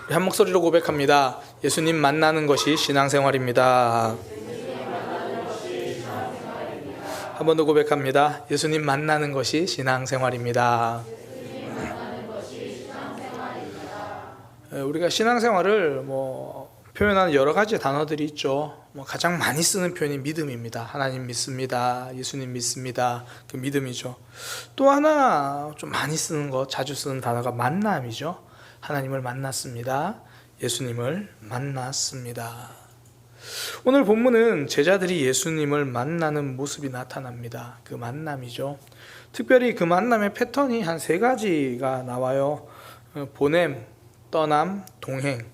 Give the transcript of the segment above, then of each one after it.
우리 한 목소리로 고백합니다. 예수님 만나는 것이 신앙생활입니다. 한 번 더 고백합니다. 예수님 만나는 것이 신앙생활입니다. 우리가 신앙생활을 표현하는 여러 가지 단어들이 있죠. 가장 많이 쓰는 표현이 믿음입니다. 하나님 믿습니다. 예수님 믿습니다. 그 믿음이죠. 또 하나 좀 많이 쓰는 거, 자주 쓰는 단어가 만남이죠. 하나님을 만났습니다. 예수님을 만났습니다. 오늘 본문은 제자들이 예수님을 만나는 모습이 나타납니다. 그 만남이죠. 특별히 그 만남의 패턴이 한 3가지가 나와요. 보냄, 떠남, 동행.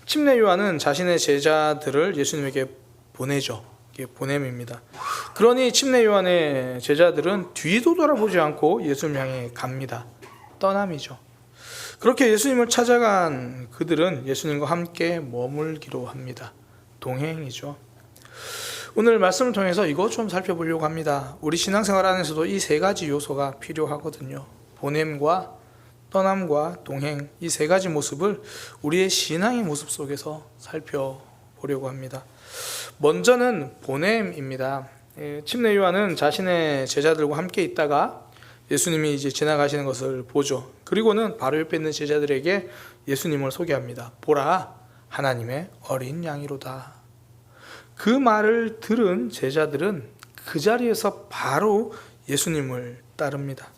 침례 요한은 자신의 제자들을 예수님에게 보내죠. 이게 보냄입니다. 그러니 침례 요한의 제자들은 뒤도 돌아보지 않고 예수님 향해 갑니다. 떠남이죠. 그렇게 예수님을 찾아간 그들은 예수님과 함께 머물기로 합니다. 동행이죠. 오늘 말씀을 통해서 이것 좀 살펴보려고 합니다. 우리 신앙생활 안에서도 이 3가지 요소가 필요하거든요. 보냄과 떠남과 동행, 이 3가지 모습을 우리의 신앙의 모습 속에서 살펴보려고 합니다. 먼저는 보냄입니다. 침례 요한은 자신의 제자들과 함께 있다가 예수님이 이제 지나가시는 것을 보죠. 그리고는 바로 옆에 있는 제자들에게 예수님을 소개합니다. 보라, 하나님의 어린 양이로다. 그 말을 들은 제자들은 그 자리에서 바로 예수님을 따릅니다.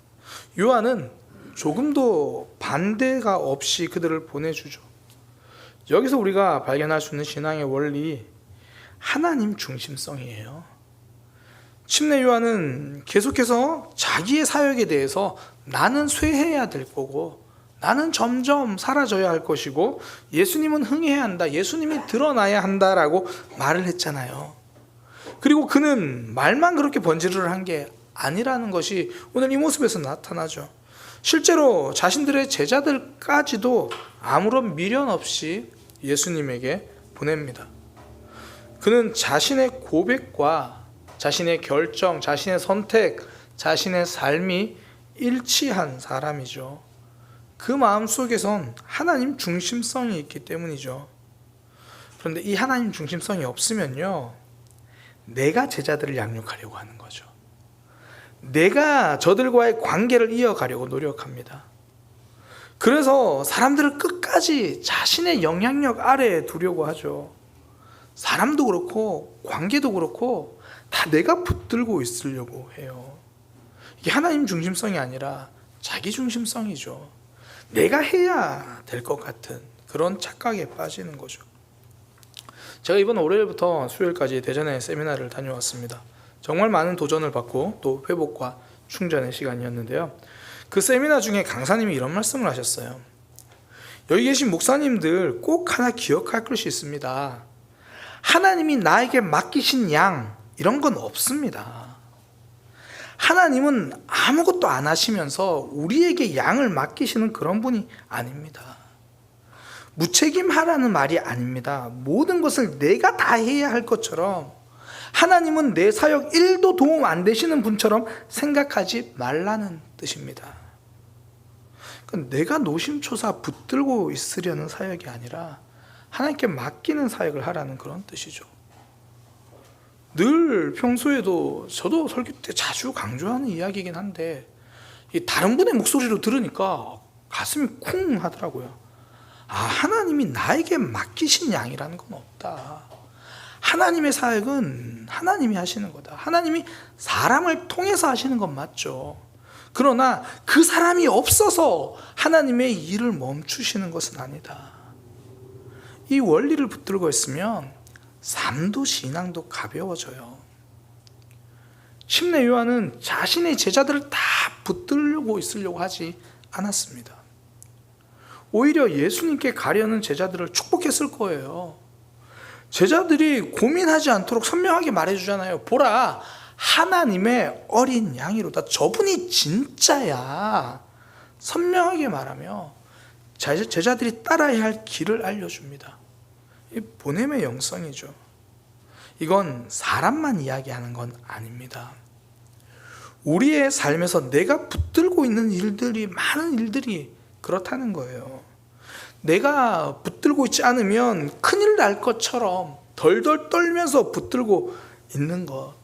요한은 조금도 반대가 없이 그들을 보내주죠. 여기서 우리가 발견할 수 있는 신앙의 원리, 하나님 중심성이에요. 침례 요한은 계속해서 자기의 사역에 대해서 나는 쇠해야 될 거고 나는 점점 사라져야 할 것이고 예수님은 흥해야 한다, 예수님이 드러나야 한다라고 말을 했잖아요. 그리고 그는 말만 그렇게 번지르르 한 게 아니라는 것이 오늘 이 모습에서 나타나죠. 실제로 자신들의 제자들까지도 아무런 미련 없이 예수님에게 보냅니다. 그는 자신의 고백과 자신의 결정, 자신의 선택, 자신의 삶이 일치한 사람이죠. 그 마음 속에선 하나님 중심성이 있기 때문이죠. 그런데 이 하나님 중심성이 없으면요, 내가 제자들을 양육하려고 하는 거죠. 내가 저들과의 관계를 이어가려고 노력합니다. 그래서 사람들을 끝까지 자신의 영향력 아래에 두려고 하죠. 사람도 그렇고 관계도 그렇고 다 내가 붙들고 있으려고 해요. 이게 하나님 중심성이 아니라 자기 중심성이죠. 내가 해야 될 것 같은 그런 착각에 빠지는 거죠. 제가 이번 월요일부터 수요일까지 대전에 세미나를 다녀왔습니다. 정말 많은 도전을 받고 또 회복과 충전의 시간이었는데요. 그 세미나 중에 강사님이 이런 말씀을 하셨어요. 여기 계신 목사님들 꼭 하나 기억할 것이 있습니다. 하나님이 나에게 맡기신 양, 이런 건 없습니다. 하나님은 아무것도 안 하시면서 우리에게 양을 맡기시는 그런 분이 아닙니다. 무책임하라는 말이 아닙니다. 모든 것을 내가 다 해야 할 것처럼 하나님은 내 사역 1도 도움 안 되시는 분처럼 생각하지 말라는 뜻입니다. 내가 노심초사 붙들고 있으려는 사역이 아니라 하나님께 맡기는 사역을 하라는 그런 뜻이죠. 늘 평소에도 저도 설교 때 자주 강조하는 이야기이긴 한데 다른 분의 목소리로 들으니까 가슴이 쿵 하더라고요. 하나님이 나에게 맡기신 양이라는 건 없다. 하나님의 사역은 하나님이 하시는 거다. 하나님이 사람을 통해서 하시는 건 맞죠. 그러나 그 사람이 없어서 하나님의 일을 멈추시는 것은 아니다. 이 원리를 붙들고 있으면 삶도 신앙도 가벼워져요. 침례 요한은 자신의 제자들을 다 붙들려고 있으려고 하지 않았습니다. 오히려 예수님께 가려는 제자들을 축복했을 거예요. 제자들이 고민하지 않도록 선명하게 말해주잖아요. 보라, 하나님의 어린 양이로다. 저분이 진짜야. 선명하게 말하며 제자들이 따라야 할 길을 알려줍니다. 이 보냄의 영성이죠. 이건 사람만 이야기하는 건 아닙니다. 우리의 삶에서 내가 붙들고 있는 일들이, 많은 일들이 그렇다는 거예요. 내가 붙들고 붙들고 있지 않으면 큰일 날 것처럼 덜덜 떨면서 붙들고 있는 것.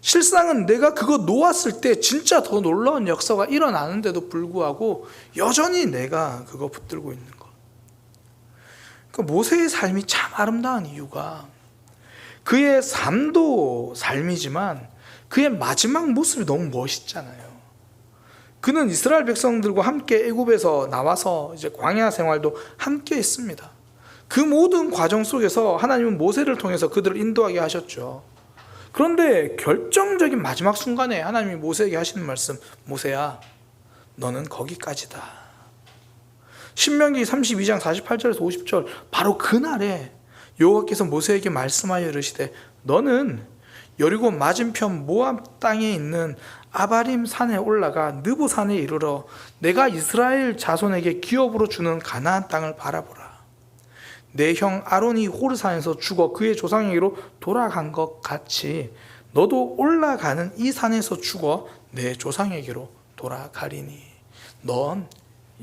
실상은 내가 그거 놓았을 때 진짜 더 놀라운 역사가 일어나는데도 불구하고 여전히 내가 그거 붙들고 있는 것. 그러니까 모세의 삶이 참 아름다운 이유가 그의 삶도 삶이지만 그의 마지막 모습이 너무 멋있잖아요. 그는 이스라엘 백성들과 함께 애굽에서 나와서 이제 광야 생활도 함께 했습니다. 그 모든 과정 속에서 하나님은 모세를 통해서 그들을 인도하게 하셨죠. 그런데 결정적인 마지막 순간에 하나님이 모세에게 하시는 말씀, 모세야, 너는 거기까지다. 신명기 32장 48절에서 50절, 바로 그날에 여호와께서 모세에게 말씀하여 이르시되 너는 여리고 맞은편 모압 땅에 있는 아바림 산에 올라가 느보 산에 이르러 내가 이스라엘 자손에게 기업으로 주는 가나안 땅을 바라보라. 내 형 아론이 호르산에서 죽어 그의 조상에게로 돌아간 것 같이 너도 올라가는 이 산에서 죽어 내 조상에게로 돌아가리니 넌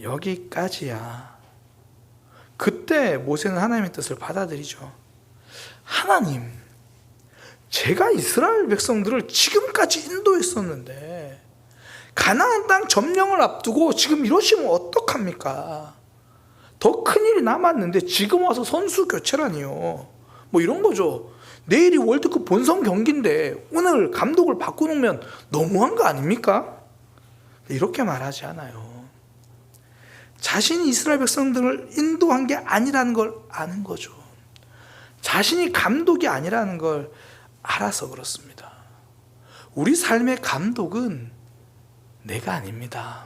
여기까지야. 그때 모세는 하나님의 뜻을 받아들이죠. 하나님, 제가 이스라엘 백성들을 지금까지 인도했었는데 가나안 땅 점령을 앞두고 지금 이러시면 어떡합니까? 더 큰일이 남았는데 지금 와서 선수 교체라니요. 뭐 이런 거죠. 내일이 월드컵 본선 경기인데 오늘 감독을 바꿔놓으면 너무한 거 아닙니까? 이렇게 말하지 않아요. 자신이 이스라엘 백성들을 인도한 게 아니라는 걸 아는 거죠. 자신이 감독이 아니라는 걸 알아서 그렇습니다. 우리 삶의 감독은 내가 아닙니다.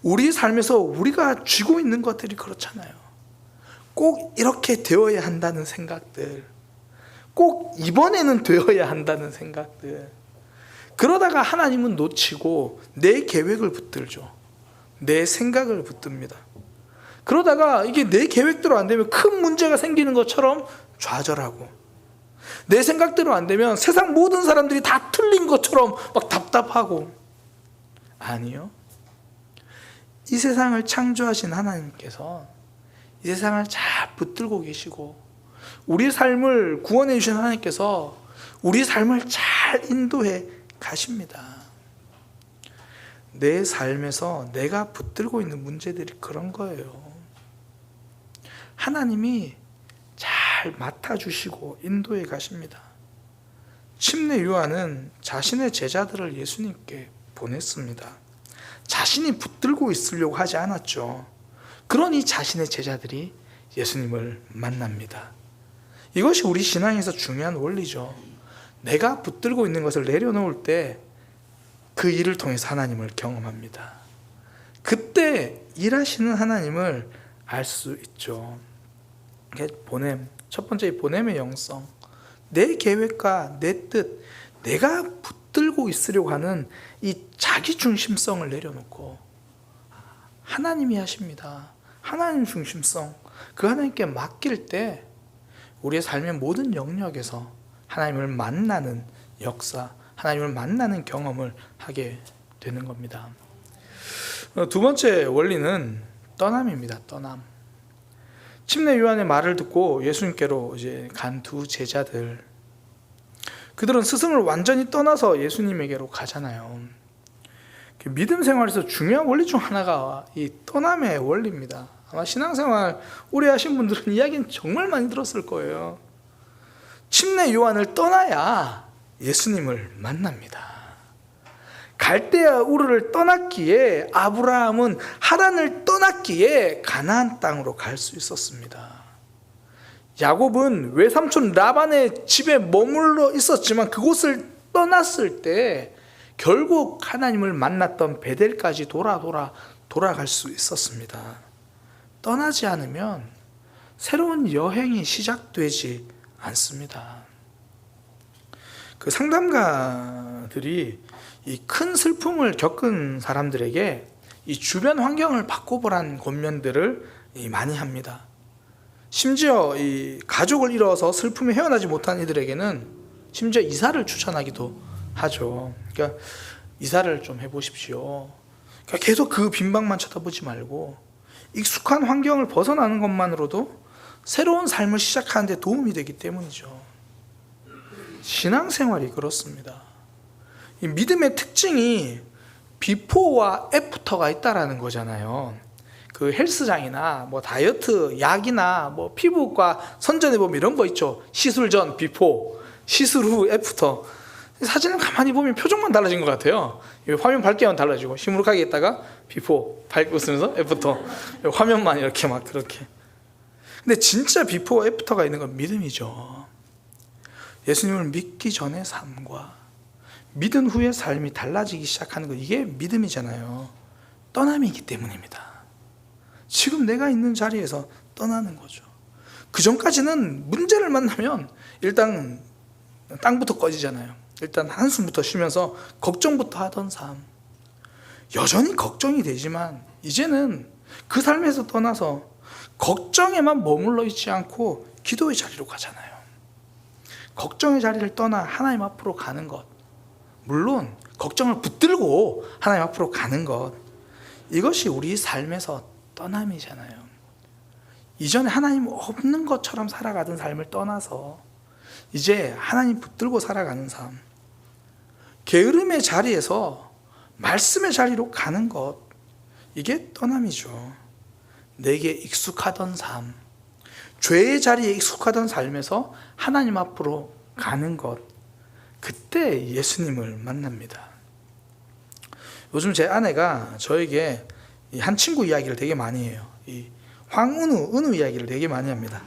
우리 삶에서 우리가 쥐고 있는 것들이 그렇잖아요. 꼭 이렇게 되어야 한다는 생각들, 꼭 이번에는 되어야 한다는 생각들, 그러다가 하나님은 놓치고 내 계획을 붙들죠. 내 생각을 붙듭니다. 그러다가 이게 내 계획대로 안 되면 큰 문제가 생기는 것처럼 좌절하고, 내 생각대로 안 되면 세상 모든 사람들이 다 틀린 것처럼 막 답답하고. 아니요. 이 세상을 창조하신 하나님께서 이 세상을 잘 붙들고 계시고 우리 삶을 구원해 주신 하나님께서 우리 삶을 잘 인도해 가십니다. 내 삶에서 내가 붙들고 있는 문제들이 그런 거예요. 하나님이 잘 맡아주시고 인도해 가십니다. 침례 요한은 자신의 제자들을 예수님께 보냈습니다. 자신이 붙들고 있으려고 하지 않았죠. 그러니 자신의 제자들이 예수님을 만납니다. 이것이 우리 신앙에서 중요한 원리죠. 내가 붙들고 있는 것을 내려놓을 때 그 일을 통해서 하나님을 경험합니다. 그때 일하시는 하나님을 알 수 있죠. 보냄, 첫 번째 보냄의 영성, 내 계획과 내 뜻, 내가 붙들고 있으려고 하는 이 자기 중심성을 내려놓고 하나님이 하십니다. 하나님 중심성, 그 하나님께 맡길 때 우리의 삶의 모든 영역에서 하나님을 만나는 역사, 하나님을 만나는 경험을 하게 되는 겁니다. 두 번째 원리는 떠남입니다. 떠남. 침례 요한의 말을 듣고 예수님께로 이제 간 두 제자들, 그들은 스승을 완전히 떠나서 예수님에게로 가잖아요. 믿음 생활에서 중요한 원리 중 하나가 이 떠남의 원리입니다. 아마 신앙생활 오래 하신 분들은 이야기는 정말 많이 들었을 거예요. 침례 요한을 떠나야 예수님을 만납니다. 갈대아 우르를 떠났기에, 아브라함은 하란을 떠났기에 가나안 땅으로 갈 수 있었습니다. 야곱은 외삼촌 라반의 집에 머물러 있었지만 그곳을 떠났을 때 결국 하나님을 만났던 베델까지 돌아갈 수 있었습니다. 떠나지 않으면 새로운 여행이 시작되지 않습니다. 그 상담가들이 이 큰 슬픔을 겪은 사람들에게 이 주변 환경을 바꿔보라는 권면들을 많이 합니다. 심지어 이 가족을 잃어서 슬픔에 헤어나지 못한 이들에게는 심지어 이사를 추천하기도 하죠. 그러니까 이사를 좀 해보십시오. 그러니까 계속 그 빈방만 쳐다보지 말고 익숙한 환경을 벗어나는 것만으로도 새로운 삶을 시작하는 데 도움이 되기 때문이죠. 신앙생활이 그렇습니다. 이 믿음의 특징이 비포와 애프터가 있다라는 거잖아요. 그 헬스장이나 뭐 다이어트 약이나 뭐 피부과 선전해 보면 이런 거 있죠. 시술 전 비포, 시술 후 애프터. 사진을 가만히 보면 표정만 달라진 것 같아요. 화면 밝게만 달라지고 시무룩하게 있다가 비포 밝고 쓰면서 애프터, 화면만 이렇게 막 그렇게. 근데 진짜 비포와 애프터가 있는 건 믿음이죠. 예수님을 믿기 전의 삶과 믿은 후의 삶이 달라지기 시작하는 것, 이게 믿음이잖아요. 떠남이기 때문입니다. 지금 내가 있는 자리에서 떠나는 거죠. 그 전까지는 문제를 만나면 일단 땅부터 꺼지잖아요. 일단 한숨부터 쉬면서 걱정부터 하던 삶. 여전히 걱정이 되지만 이제는 그 삶에서 떠나서 걱정에만 머물러 있지 않고 기도의 자리로 가잖아요. 걱정의 자리를 떠나 하나님 앞으로 가는 것, 물론 걱정을 붙들고 하나님 앞으로 가는 것, 이것이 우리 삶에서 떠남이잖아요. 이전에 하나님 없는 것처럼 살아가던 삶을 떠나서 이제 하나님 붙들고 살아가는 삶, 게으름의 자리에서 말씀의 자리로 가는 것, 이게 떠남이죠. 내게 익숙하던 삶, 죄의 자리에 익숙하던 삶에서 하나님 앞으로 가는 것, 그때 예수님을 만납니다. 요즘 제 아내가 저에게 한 친구 이야기를 되게 많이 해요. 이 은우 이야기를 되게 많이 합니다.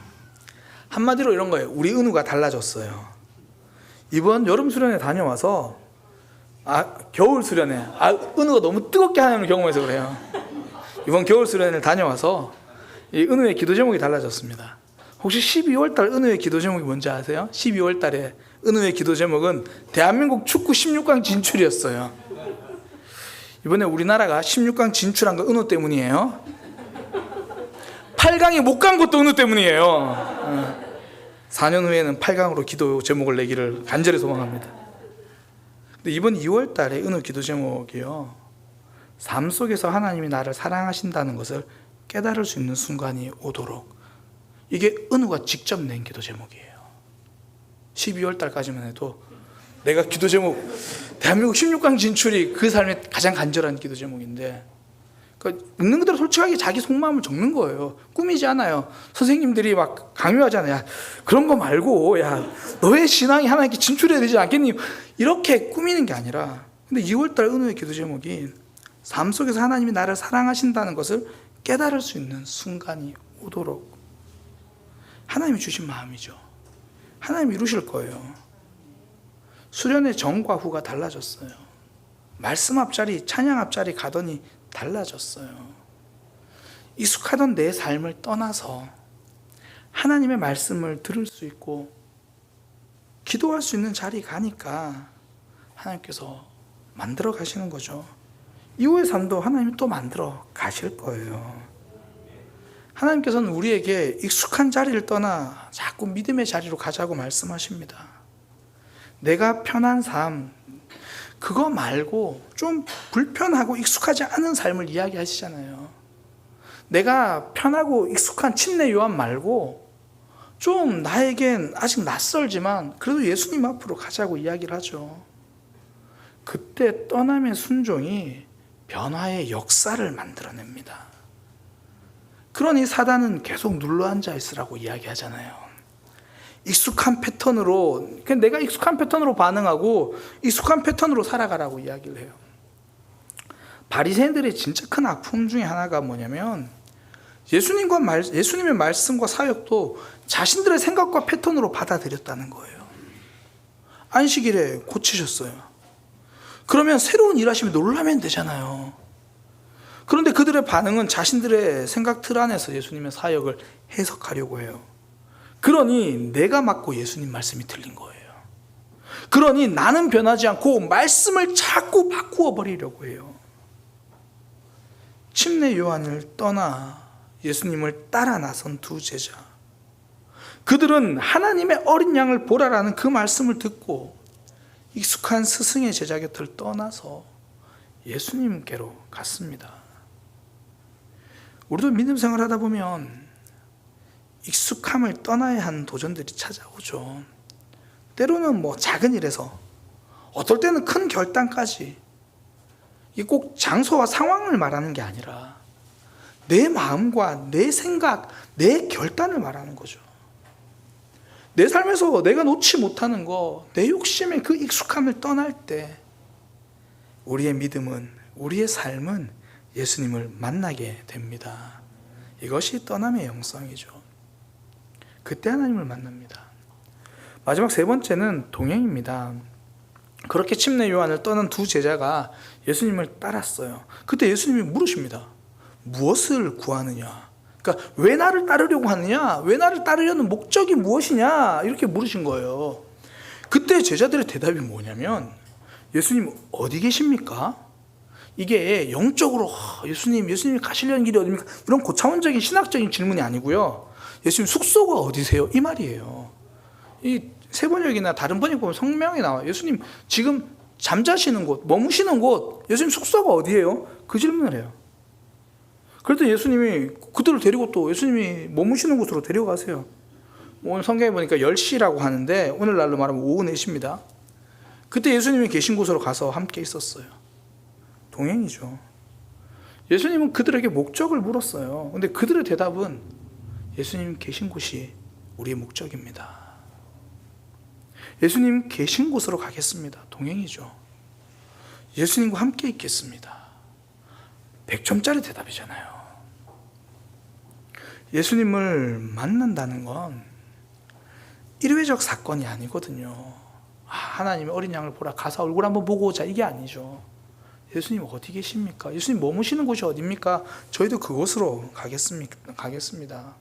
한마디로 이런 거예요. 우리 은우가 달라졌어요. 이번 여름 수련회 다녀와서 겨울 수련회, 은우가 너무 뜨겁게 하는 경험에서 그래요. 이번 겨울 수련회를 다녀와서 이 은우의 기도 제목이 달라졌습니다. 혹시 12월 달 은우의 기도 제목이 뭔지 아세요? 12월 달에 은우의 기도 제목은 대한민국 축구 16강 진출이었어요. 이번에 우리나라가 16강 진출한 거 은우 때문이에요. 8강에 못 간 것도 은우 때문이에요. 4년 후에는 8강으로 기도 제목을 내기를 간절히 소망합니다. 근데 이번 2월 달에 은우 기도 제목이요, 삶 속에서 하나님이 나를 사랑하신다는 것을 깨달을 수 있는 순간이 오도록, 이게 은우가 직접 낸 기도 제목이에요. 12월 달까지만 해도 내가 기도 제목, 대한민국 16강 진출이 그 삶의 가장 간절한 기도 제목인데, 그러니까 있는 그대로 솔직하게 자기 속마음을 적는 거예요. 꾸미지 않아요. 선생님들이 막 강요하잖아요. 야, 그런 거 말고, 야, 너의 신앙이 하나님께 진출해야 되지 않겠니? 이렇게 꾸미는 게 아니라, 근데 2월달 은우의 기도 제목이 삶 속에서 하나님이 나를 사랑하신다는 것을 깨달을 수 있는 순간이 오도록, 하나님이 주신 마음이죠. 하나님이 이루실 거예요. 수련의 전과 후가 달라졌어요. 말씀 앞자리, 찬양 앞자리 가더니 달라졌어요. 익숙하던 내 삶을 떠나서 하나님의 말씀을 들을 수 있고 기도할 수 있는 자리 가니까 하나님께서 만들어 가시는 거죠. 이후의 삶도 하나님이 또 만들어 가실 거예요. 하나님께서는 우리에게 익숙한 자리를 떠나 자꾸 믿음의 자리로 가자고 말씀하십니다. 내가 편한 삶, 그거 말고 좀 불편하고 익숙하지 않은 삶을 이야기하시잖아요. 내가 편하고 익숙한 침례 요한 말고 좀 나에겐 아직 낯설지만 그래도 예수님 앞으로 가자고 이야기를 하죠. 그때 떠남의 순종이 변화의 역사를 만들어냅니다. 그러니 사단은 계속 눌러앉아 있으라고 이야기하잖아요. 익숙한 패턴으로, 내가 익숙한 패턴으로 반응하고 익숙한 패턴으로 살아가라고 이야기를 해요. 바리새인들의 진짜 큰 아픔 중에 하나가 뭐냐면 예수님의 말씀과 사역도 자신들의 생각과 패턴으로 받아들였다는 거예요. 안식일에 고치셨어요. 그러면 새로운 일 하시면 놀라면 되잖아요. 그런데 그들의 반응은 자신들의 생각 틀 안에서 예수님의 사역을 해석하려고 해요. 그러니 내가 맞고 예수님 말씀이 틀린 거예요. 그러니 나는 변하지 않고 말씀을 자꾸 바꾸어 버리려고 해요. 침례 요한을 떠나 예수님을 따라 나선 두 제자, 그들은 하나님의 어린 양을 보라라는 그 말씀을 듣고 익숙한 스승의 제자 곁을 떠나서 예수님께로 갔습니다. 우리도 믿음 생활하다 보면 익숙함을 떠나야 하는 도전들이 찾아오죠. 때로는 작은 일에서, 어떨 때는 큰 결단까지. 이게 꼭 장소와 상황을 말하는 게 아니라 내 마음과 내 생각, 내 결단을 말하는 거죠. 내 삶에서 내가 놓지 못하는 거, 내 욕심의 그 익숙함을 떠날 때 우리의 믿음은, 우리의 삶은 예수님을 만나게 됩니다. 이것이 떠남의 영성이죠. 그때 하나님을 만납니다. 마지막 세 번째는 동행입니다. 그렇게 침례 요한을 떠난 두 제자가 예수님을 따랐어요. 그때 예수님이 물으십니다. 무엇을 구하느냐? 그러니까 왜 나를 따르려고 하느냐? 왜 나를 따르려는 목적이 무엇이냐? 이렇게 물으신 거예요. 그때 제자들의 대답이 뭐냐면, 예수님 어디 계십니까? 이게 영적으로 예수님이 가시려는 길이 어디입니까? 이런 고차원적인 신학적인 질문이 아니고요. 예수님 숙소가 어디세요? 이 말이에요. 이 세번역이나 다른 번역 보면 성명이 나와요. 예수님 지금 잠자시는 곳, 머무시는 곳, 예수님 숙소가 어디예요? 그 질문을 해요. 그랬더니 예수님이 그들을 데리고 또 예수님이 머무시는 곳으로 데려가세요. 오늘 성경에 보니까 10시라고 하는데 오늘날로 말하면 오후 4시입니다. 그때 예수님이 계신 곳으로 가서 함께 있었어요. 동행이죠. 예수님은 그들에게 목적을 물었어요. 근데 그들의 대답은 예수님 계신 곳이 우리의 목적입니다. 예수님 계신 곳으로 가겠습니다. 동행이죠. 예수님과 함께 있겠습니다. 100점짜리 대답이잖아요. 예수님을 만난다는 건 일회적 사건이 아니거든요. 하나님의 어린 양을 보라, 가서 얼굴 한번 보고 오자, 이게 아니죠. 예수님 어디 계십니까? 예수님 머무시는 곳이 어디입니까? 저희도 그곳으로 가겠습니다.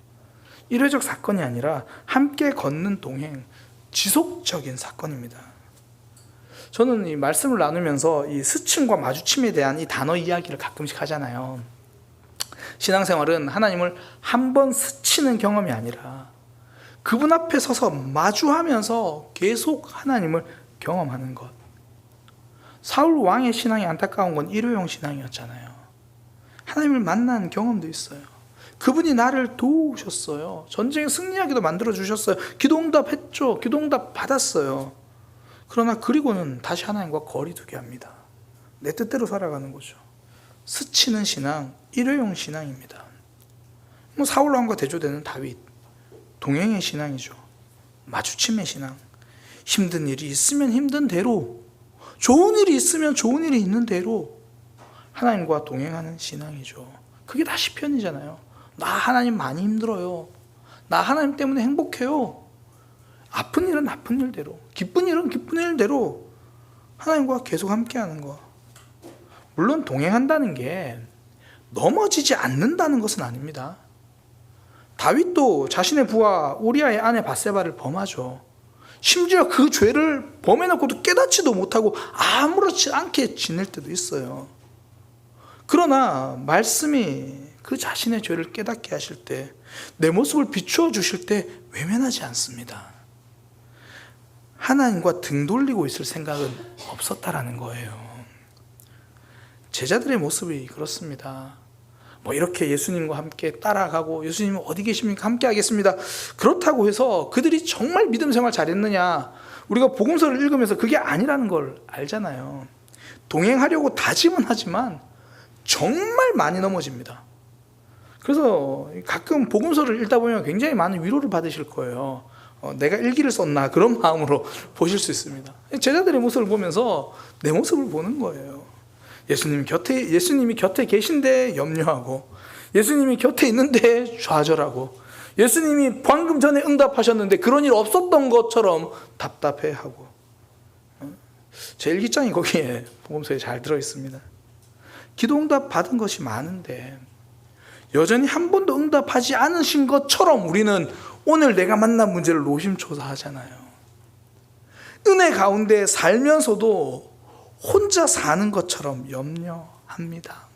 일회적 사건이 아니라 함께 걷는 동행, 지속적인 사건입니다. 저는 이 말씀을 나누면서 이 스침과 마주침에 대한 이 단어 이야기를 가끔씩 하잖아요. 신앙생활은 하나님을 한 번 스치는 경험이 아니라 그분 앞에 서서 마주하면서 계속 하나님을 경험하는 것. 사울 왕의 신앙이 안타까운 건 일회용 신앙이었잖아요. 하나님을 만난 경험도 있어요. 그분이 나를 도우셨어요. 전쟁에 승리하기도 만들어주셨어요. 기도응답했죠. 기도응답 받았어요. 그러나 그리고는 다시 하나님과 거리두게 합니다. 내 뜻대로 살아가는 거죠. 스치는 신앙, 일회용 신앙입니다. 사울왕과 대조되는 다윗, 동행의 신앙이죠. 마주침의 신앙. 힘든 일이 있으면 힘든 대로, 좋은 일이 있으면 좋은 일이 있는 대로 하나님과 동행하는 신앙이죠. 그게 다 시편이잖아요. 나 하나님 많이 힘들어요. 나 하나님 때문에 행복해요. 아픈 일은 아픈 일대로, 기쁜 일은 기쁜 일대로 하나님과 계속 함께하는 거. 물론 동행한다는 게 넘어지지 않는다는 것은 아닙니다. 다윗도 자신의 부하 우리아의 아내 밧세바를 범하죠. 심지어 그 죄를 범해놓고도 깨닫지도 못하고 아무렇지 않게 지낼 때도 있어요. 그러나 말씀이 그 자신의 죄를 깨닫게 하실 때, 내 모습을 비추어 주실 때 외면하지 않습니다. 하나님과 등 돌리고 있을 생각은 없었다라는 거예요. 제자들의 모습이 그렇습니다. 이렇게 예수님과 함께 따라가고, 예수님은 어디 계십니까? 함께 하겠습니다. 그렇다고 해서 그들이 정말 믿음 생활 잘했느냐? 우리가 복음서를 읽으면서 그게 아니라는 걸 알잖아요. 동행하려고 다짐은 하지만 정말 많이 넘어집니다. 그래서 가끔 복음서를 읽다 보면 굉장히 많은 위로를 받으실 거예요. 내가 일기를 썼나? 그런 마음으로 보실 수 있습니다. 제자들의 모습을 보면서 내 모습을 보는 거예요. 예수님이 곁에 계신데 염려하고, 예수님이 곁에 있는데 좌절하고, 예수님이 방금 전에 응답하셨는데 그런 일 없었던 것처럼 답답해하고. 제 일기장이 거기에 복음서에 잘 들어있습니다. 기도 응답 받은 것이 많은데 여전히 한 번도 응답하지 않으신 것처럼 우리는 오늘 내가 만난 문제를 노심초사하잖아요. 은혜 가운데 살면서도 혼자 사는 것처럼 염려합니다.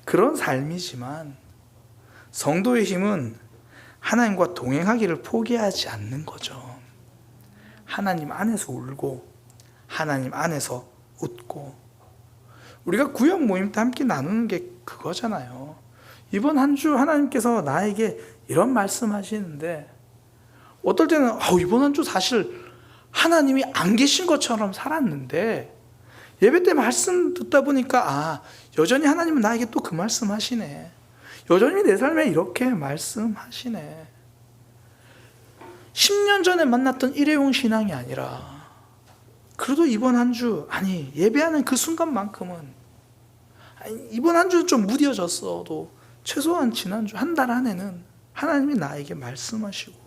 그런 삶이지만 성도의 힘은 하나님과 동행하기를 포기하지 않는 거죠. 하나님 안에서 울고 하나님 안에서 웃고. 우리가 구역 모임 때 함께 나누는 게 그거잖아요. 이번 한 주 하나님께서 나에게 이런 말씀하시는데 어떨 때는 이번 한 주 사실 하나님이 안 계신 것처럼 살았는데 예배 때 말씀 듣다 보니까 여전히 하나님은 나에게 또 그 말씀하시네. 여전히 내 삶에 이렇게 말씀하시네. 10년 전에 만났던 일회용 신앙이 아니라 그래도 이번 한 주 예배하는 그 순간만큼은 이번 한 주는 좀 무뎌졌어도 최소한 지난주 한 달 안에는 하나님이 나에게 말씀하시고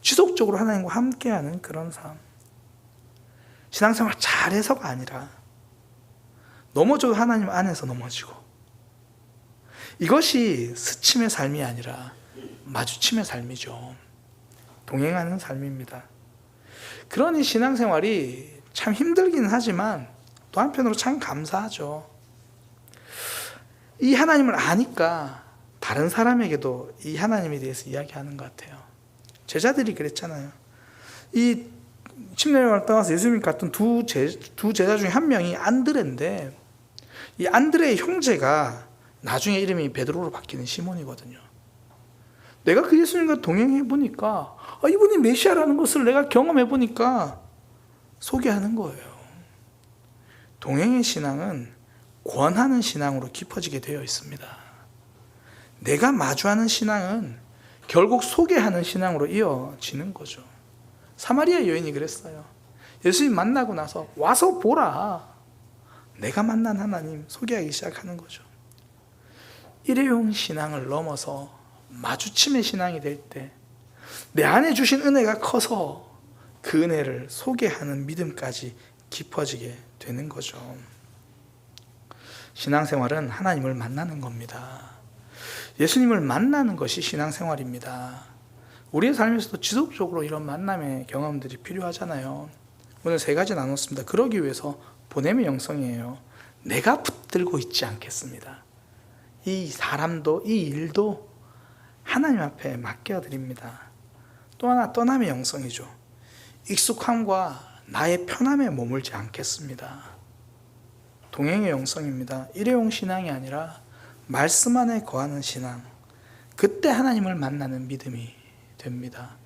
지속적으로 하나님과 함께하는 그런 삶. 신앙생활 잘해서가 아니라 넘어져도 하나님 안에서 넘어지고 이것이 스침의 삶이 아니라 마주침의 삶이죠. 동행하는 삶입니다. 그러니 신앙생활이 참 힘들긴 하지만 또 한편으로 참 감사하죠. 이 하나님을 아니까 다른 사람에게도 이 하나님에 대해서 이야기하는 것 같아요. 제자들이 그랬잖아요. 이 침례를 떠나서 예수님 같은 두 제자 중에 한 명이 안드레인데 이 안드레의 형제가 나중에 이름이 베드로로 바뀌는 시몬이거든요. 내가 그 예수님과 동행해 보니까 이분이 메시아라는 것을 내가 경험해 보니까 소개하는 거예요. 동행의 신앙은 권하는 신앙으로 깊어지게 되어 있습니다. 내가 마주하는 신앙은 결국 소개하는 신앙으로 이어지는 거죠. 사마리아 여인이 그랬어요. 예수님 만나고 나서 와서 보라. 내가 만난 하나님 소개하기 시작하는 거죠. 일회용 신앙을 넘어서 마주침의 신앙이 될 때 내 안에 주신 은혜가 커서 그 은혜를 소개하는 믿음까지 깊어지게 되는 거죠. 신앙생활은 하나님을 만나는 겁니다. 예수님을 만나는 것이 신앙생활입니다. 우리의 삶에서도 지속적으로 이런 만남의 경험들이 필요하잖아요. 오늘 3가지 나눴습니다. 그러기 위해서 보냄의 영성이에요. 내가 붙들고 있지 않겠습니다. 이 사람도 이 일도 하나님 앞에 맡겨드립니다. 또 하나 떠남의 영성이죠. 익숙함과 나의 편함에 머물지 않겠습니다. 동행의 영성입니다. 일회용 신앙이 아니라 말씀 안에 거하는 신앙. 그때 하나님을 만나는 믿음이 됩니다.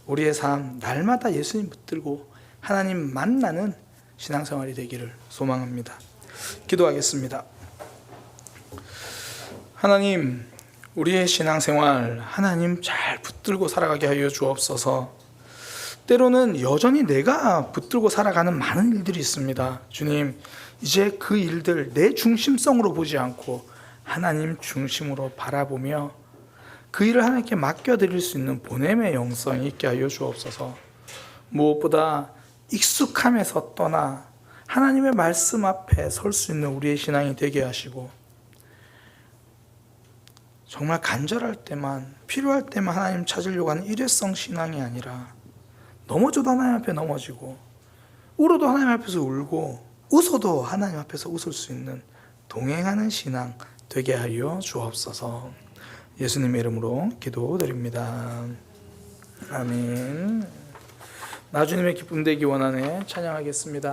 우리의 삶 날마다 예수님 붙들고 하나님 만나는 신앙생활이 되기를 소망합니다. 기도하겠습니다. 하나님, 우리의 신앙생활 하나님 잘 붙들고 살아가게 하여 주옵소서. 때로는 여전히 내가 붙들고 살아가는 많은 일들이 있습니다. 주님, 이제 그 일들 내 중심성으로 보지 않고 하나님 중심으로 바라보며 그 일을 하나님께 맡겨드릴 수 있는 보냄의 영성이 있게 하여 주옵소서. 무엇보다 익숙함에서 떠나 하나님의 말씀 앞에 설 수 있는 우리의 신앙이 되게 하시고 정말 간절할 때만 필요할 때만 하나님 찾으려고 하는 일회성 신앙이 아니라 넘어져도 하나님 앞에 넘어지고 울어도 하나님 앞에서 울고 웃어도 하나님 앞에서 웃을 수 있는 동행하는 신앙 되게 하여 주옵소서. 예수님의 이름으로 기도드립니다. 아멘. 나주님의 기쁨 되기 원하네 찬양하겠습니다.